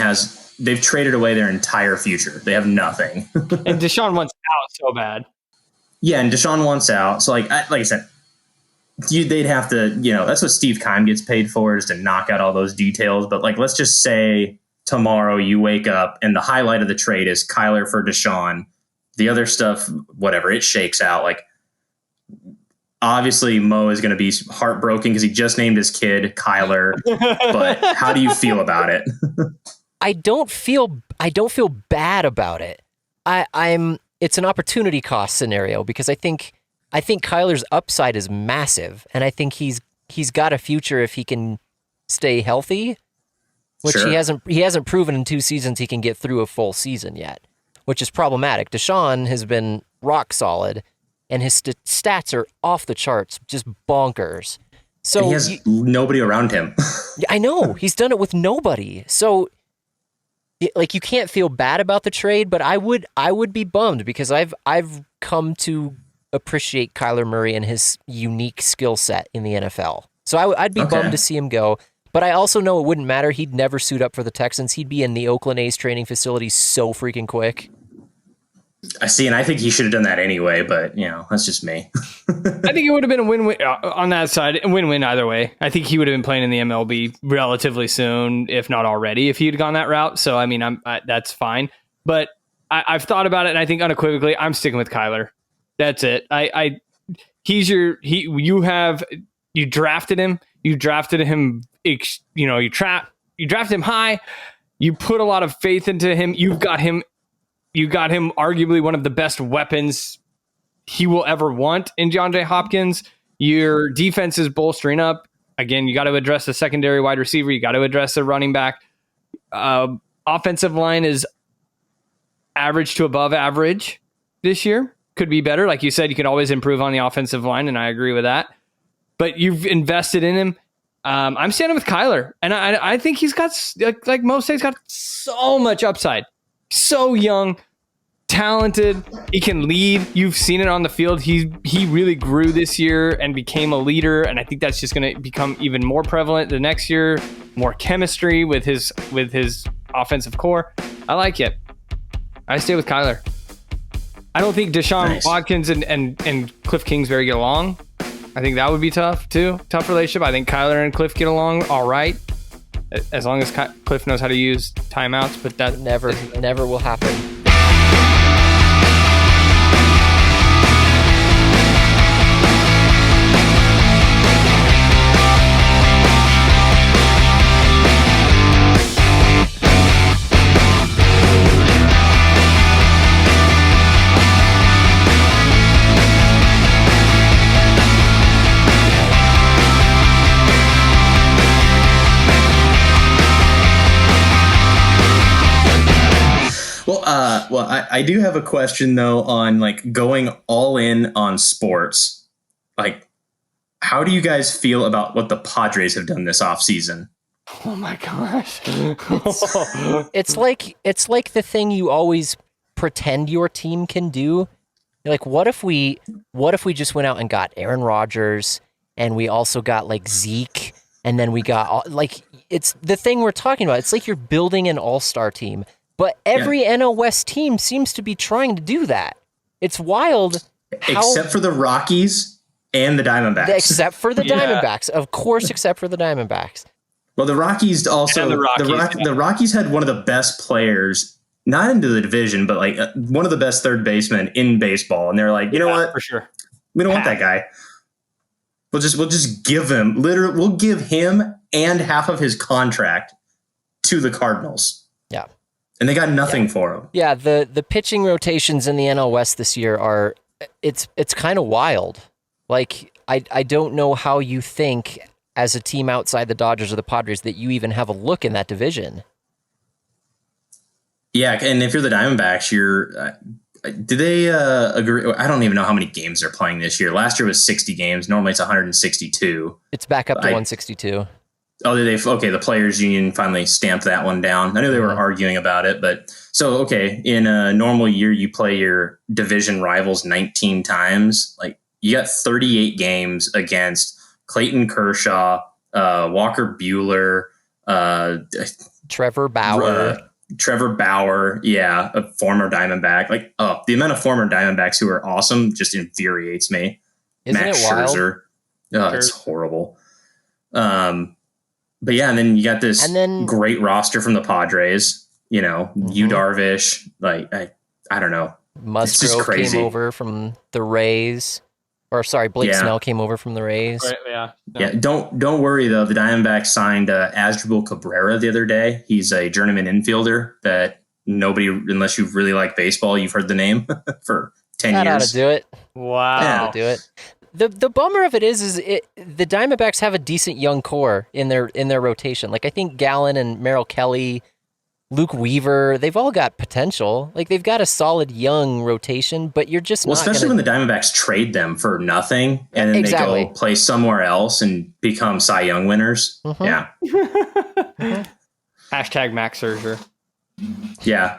they've traded away their entire future. They have nothing. And Deshaun wants out so bad. Yeah, and Deshaun wants out. So, like I said, they'd have to, that's what Steve Keim gets paid for, is to knock out all those details. But, let's just say tomorrow you wake up and the highlight of the trade is Kyler for Deshaun. The other stuff, whatever, it shakes out. Like, obviously Mo is going to be heartbroken because he just named his kid Kyler. But how do you feel about it? I don't feel bad about it. It's an opportunity cost scenario because I think Kyler's upside is massive, and I think he's got a future if he can stay healthy, which Sure. he hasn't proven in 2 seasons he can get through a full season yet, which is problematic. Deshaun has been rock solid, and his stats are off the charts, just bonkers. So And he has nobody around him. I know he's done it with nobody. So, like, you can't feel bad about the trade, but I would be bummed because I've come to appreciate Kyler Murray and his unique skill set in the NFL. So I'd be bummed to see him go. But I also know it wouldn't matter. He'd never suit up for the Texans. He'd be in the Oakland A's training facility so freaking quick. I see, and I think he should have done that anyway, but, that's just me. I think it would have been a win-win on that side. A win-win either way. I think he would have been playing in the MLB relatively soon, if not already, if he had gone that route. So, I mean, that's fine. But I've thought about it, and I think unequivocally, I'm sticking with Kyler. That's it. You drafted him. You drafted him. You drafted him high. You put a lot of faith into him. You got him arguably one of the best weapons he will ever want in DeAndre Hopkins. Your defense is bolstering up. Again, you got to address the secondary wide receiver. You got to address the running back. Offensive line is average to above average this year. Could be better. Like you said, you can always improve on the offensive line, and I agree with that. But you've invested in him. I'm standing with Kyler, and I think he's got, like most say, he's got so much upside. So young, talented. He can lead. You've seen it on the field. He really grew this year and became a leader, and I think that's just going to become even more prevalent the next year. More chemistry with his offensive core. I like it. I stay with Kyler. I don't think Deshaun Watkins and Cliff Kingsbury get along. I think that would be tough too. Tough relationship. I think Kyler and Cliff get along all right, as long as Cliff knows how to use timeouts. But that never will happen. Well, I do have a question though on like going all in on sports. Like, how do you guys feel about what the Padres have done this offseason? Oh my gosh. It's like the thing you always pretend your team can do. You're like, what if we just went out and got Aaron Rodgers, and we also got like Zeke, and then we got like, it's the thing we're talking about. It's like you're building an all-star team. But every NL West team seems to be trying to do that. It's wild. Except for the Rockies and the Diamondbacks. Except for the Diamondbacks. Of course, except for the Diamondbacks. Well, the Rockies also... The Rockies had one of the best players, not into the division, but like one of the best third basemen in baseball. And they're like, you know what? For sure. We don't want that guy. We'll just give him... Literally, we'll give him and half of his contract to the Cardinals. Yeah. And they got nothing for him. Yeah, the pitching rotations in the NL West this year are it's kind of wild. Like I don't know how you think as a team outside the Dodgers or the Padres that you even have a look in that division. Yeah, and if you're the Diamondbacks, do they agree? I don't even know how many games they're playing this year. Last year was 60 games. Normally it's 162. It's back up to 162. Oh, the players union finally stamped that one down. I know they were arguing about it, but so, okay, in a normal year, you play your division rivals 19 times. Like, you got 38 games against Clayton Kershaw, Walker Buehler, Trevor Bauer. A former Diamondback. Like, the amount of former Diamondbacks who are awesome just infuriates me. Isn't Max it wild? Scherzer. It's horrible. But yeah, and then you got this And then- great roster from the Padres. You know, Yu Mhm. Darvish. Like I don't know. It's just Musgrove crazy. came over from the Rays. Or sorry, Blake Yeah. Snell came over from the Rays. Right, yeah. No. Yeah, don't worry though. The Diamondbacks signed Asdrubal Cabrera the other day. He's a journeyman infielder that nobody, unless you really like baseball, you've heard the name for 10 That ought years. to do it. Wow. That ought to do it. The bummer of it is the Diamondbacks have a decent young core in their rotation. Like I think Gallen and Merrill Kelly, Luke Weaver, they've all got potential. Like they've got a solid young rotation, but you're just Well, not especially gonna... when the Diamondbacks trade them for nothing and then Exactly. they go play somewhere else and become Cy Young winners. Mhm. Yeah. Hashtag Max Scherzer. Yeah.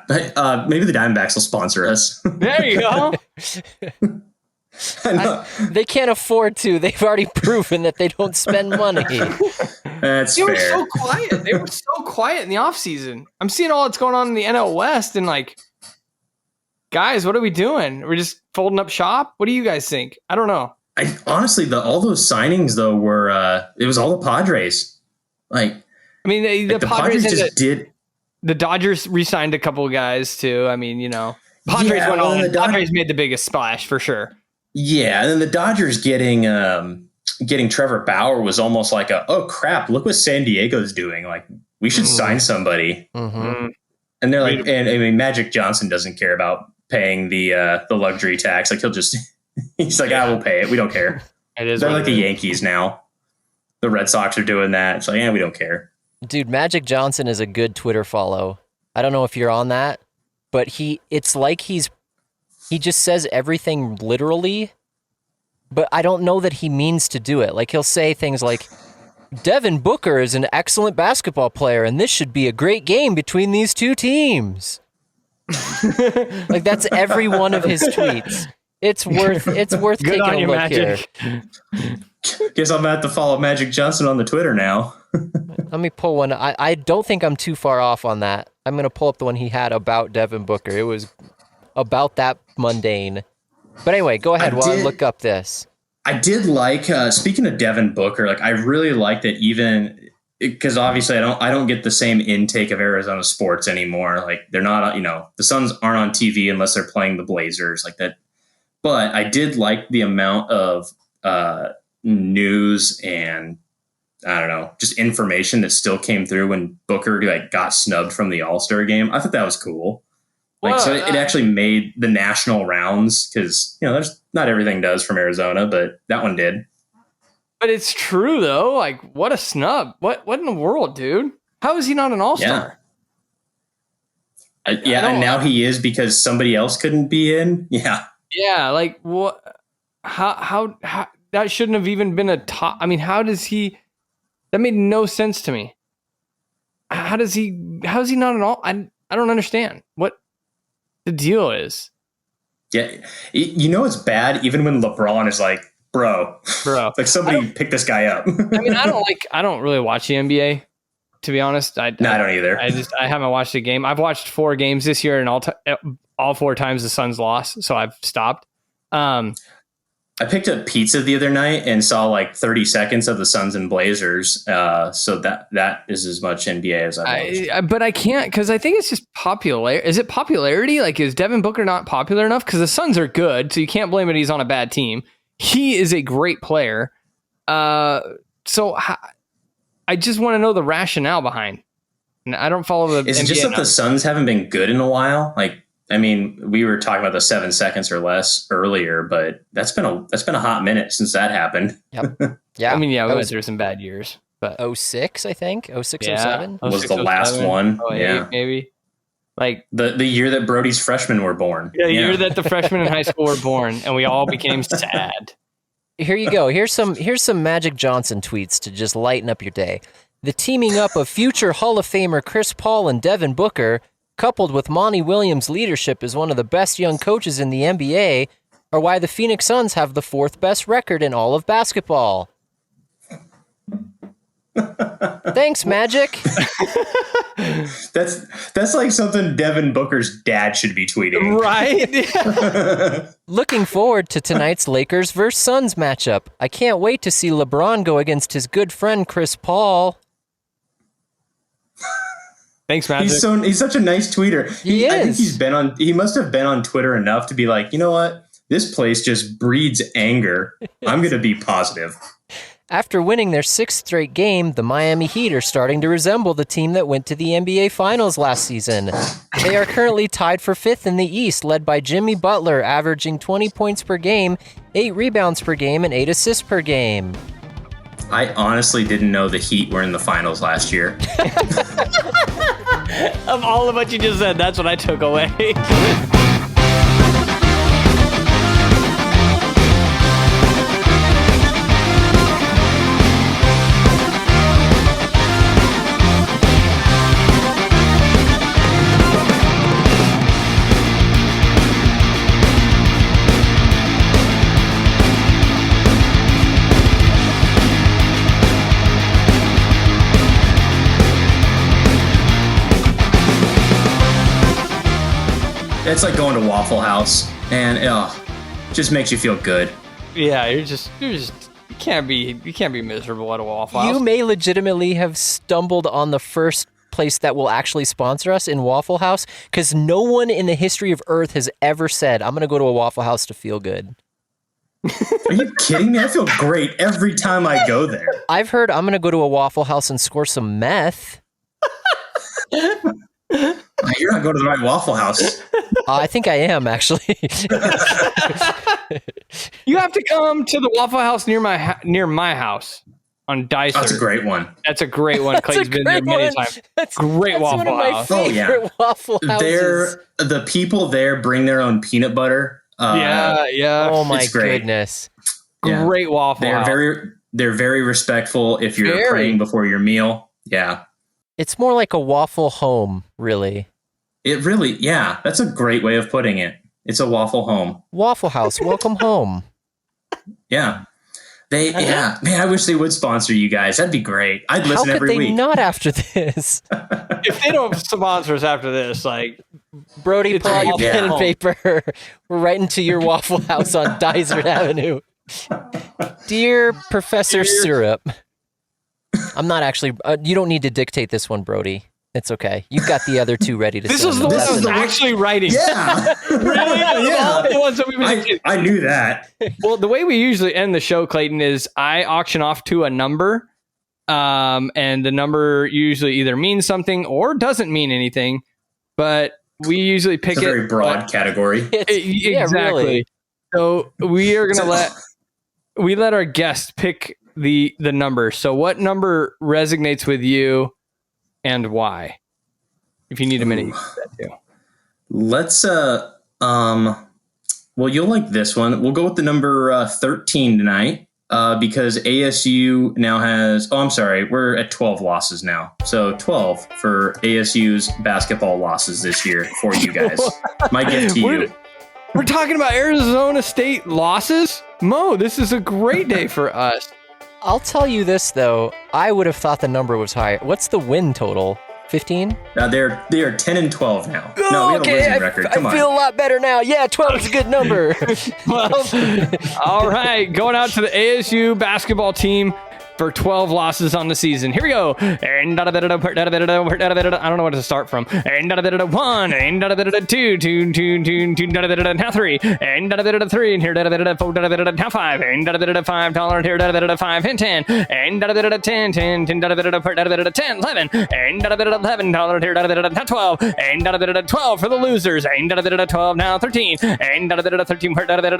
Maybe the Diamondbacks will sponsor us. There you go. I know. They can't afford to. They've already proven that they don't spend money. That's They were fair. so quiet. They were so quiet in the offseason. I'm seeing all that's going on in the NL West and like, guys, what are we doing? We're just folding up shop? What do you guys think? I don't know. Honestly, all those signings though were it was all the Padres. Like I mean, the the Padres Padres and just did. the Dodgers re-signed a couple of guys too. I mean, you know, Padres Yeah, went well, on. the Dod- Padres made the biggest splash for sure. Yeah, and then the Dodgers getting Trevor Bauer was almost like oh crap, look what San Diego's doing. Like we should sign somebody. Mm-hmm. And they're like, and I mean, Magic Johnson doesn't care about paying the luxury tax. Like he's like, I will pay it. We don't care. It is. They're what like it the is. Yankees now. The Red Sox are doing that. It's like, yeah, we don't care. Dude, Magic Johnson is a good Twitter follow. I don't know if you're on that, but it's like he just says everything literally, but I don't know that he means to do it. Like he'll say things like, Devin Booker is an excellent basketball player, and this should be a great game between these two teams. Like that's every one of his tweets. It's worth Good taking on a you, look Magic. here. Guess I'm gonna have to follow Magic Johnson on the Twitter now. Let me pull one. I don't think I'm too far off on that. I'm going to pull up the one he had about Devin Booker. It was about that mundane. But anyway, go ahead while I look up this. I did like speaking of Devin Booker, like I really like that even because obviously I don't get the same intake of Arizona sports anymore. Like they're not, the Suns aren't on TV unless they're playing the Blazers like that. But I did like the amount of news and I don't know, just information that still came through when Booker got snubbed from the All-Star game. I thought that was cool. So it actually made the national rounds because, there's not everything does from Arizona, but that one did. But it's true though. Like, what a snub! What in the world, dude? How is he not an all-star? And now he is because somebody else couldn't be in. Yeah. Yeah. Like what? How that shouldn't have even been a top. I mean, how does he? That made no sense to me. How is he not an all? I don't understand what the deal is. Yeah. It's bad even when LeBron is like, bro. Like somebody pick this guy up. I mean, I don't really watch the NBA, to be honest. I don't either. I haven't watched a game. I've watched 4 games this year, and all 4 times the Suns lost, so I've stopped. I picked up pizza the other night and saw like 30 seconds of the Suns and Blazers. So that is as much NBA as I've watched. But I can't because I think it's just popular. Is it popularity? Like, is Devin Booker not popular enough? Because the Suns are good, so you can't blame it. He's on a bad team. He is a great player. So I just want to know the rationale behind. And I don't follow the. Is it just that the Suns haven't been good in a while? Like, I mean, we were talking about the 7 seconds or less earlier, but that's been a hot minute since that happened. Yep. Yeah. I mean, we went through some bad years, but 06, I think 06, yeah, 07 was the last one. Yeah, maybe. Like the year that Brody's freshmen were born. Yeah, the year that the freshmen in high school were born, and we all became sad. Here you go. Here's some Magic Johnson tweets to just lighten up your day. The teaming up of future Hall of Famer Chris Paul and Devin Booker, coupled with Monty Williams' leadership as one of the best young coaches in the NBA, are why the Phoenix Suns have the 4th best record in all of basketball. Thanks, Magic. That's like something Devin Booker's dad should be tweeting. Right? Looking forward to tonight's Lakers vs. Suns matchup. I can't wait to see LeBron go against his good friend Chris Paul. Thanks, Magic. He's such a nice tweeter. I think is. he must have been on Twitter enough to be like, you know what? This place just breeds anger. I'm going to be positive. After winning their 6th straight game, the Miami Heat are starting to resemble the team that went to the NBA Finals last season. They are currently tied for 5th in the East, led by Jimmy Butler, averaging 20 points per game, 8 rebounds per game, and 8 assists per game. I honestly didn't know the Heat were in the finals last year. Of all of what you just said, that's what I took away. It's like going to Waffle House, and just makes you feel good. Yeah, you can't be miserable at a Waffle House. You may legitimately have stumbled on the first place that will actually sponsor us in Waffle House, because no one in the history of Earth has ever said, I'm going to go to a Waffle House to feel good. Are you kidding me? I feel great every time I go there. I've heard I'm going to go to a Waffle House and score some meth. You're not going to the right Waffle House. I think I am, actually. You have to come to the Waffle House near my house on Dicer. That's a great one. That's a great one. Clayton's been there many times. That's Great Waffle one of my House. favorite Waffle Houses. The people there bring their own peanut butter. Yeah. Oh my It's great. goodness. Yeah. Great Waffle House. They're very respectful if you're Very. praying before your meal. Yeah. It's more like a waffle home, really. It really, yeah, that's a great way of putting it. It's a waffle home. Waffle House, welcome home. Yeah. Man, I wish they would sponsor you guys. That'd be great. I'd How listen could every they week. not after this? If they don't sponsor us after this, like, Brody, It's pull out your awful. pen and paper. We're right into your Waffle House on Dysart Avenue. Dear Professor Syrup, I'm not actually. You don't need to dictate this one, Brody. It's okay. You've got the other two ready to this send was the them. one I was the one- actually writing. Yeah. Really? Yeah. The ones that we've been I knew that. Well, the way we usually end the show, Clayton, is I auction off to a number, and the number usually either means something or doesn't mean anything, but we usually pick It's a it. very broad category. Yeah, Exactly. really. So we are gonna let our guests pick the number. So what number resonates with you, and why? If you need a minute, you can do that too. Let's well, you'll like this one. We'll go with the number 13 tonight because ASU now has, I'm sorry, we're at 12 losses now. So 12 for ASU's basketball losses this year for you guys. My gift to you. We're talking about Arizona State losses? Mo, this is a great day for us. I'll tell you this, though. I would have thought the number was higher. What's the win total? 15? They are 10 and 12 now. No, we have a losing record. Come I on. feel a lot better now. Yeah, 12 is a good number. Well, all right, going out to the ASU basketball team for 12 losses on the season. Here we go. I don't know where to start from. 1, 2, now 3, 3, and here 4, now 5, $5 here, 5 and 10, 10, 10, 10, 11, $11 here, now 12, 12 for the losers, 12 now 13, 13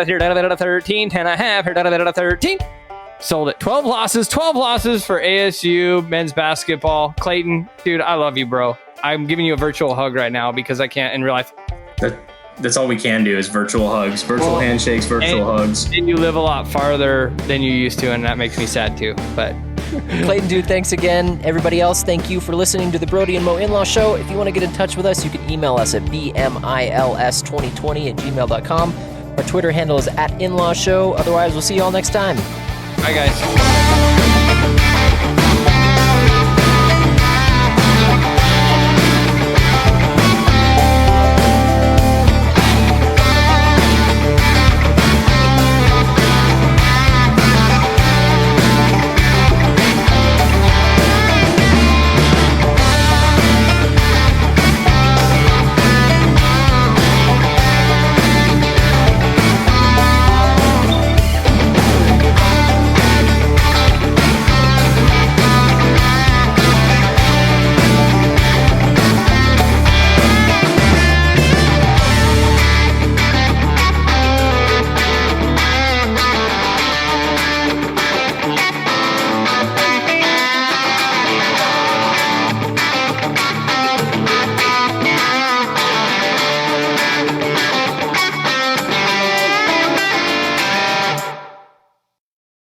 here, 13, 10 and a half here, 13. Sold it. 12 losses for ASU men's basketball. Clayton, dude, I love you, bro. I'm giving you a virtual hug right now because I can't in real life. That's all we can do is virtual hugs, virtual handshakes, virtual hugs. And you live a lot farther than you used to, and that makes me sad too. But Clayton, dude, thanks again. Everybody else, thank you for listening to the Brody and Mo In-Law Show. If you want to get in touch with us, you can email us at bmils2020@gmail.com. Our Twitter handle is @InlawShow. Otherwise, we'll see you all next time. bye, guys.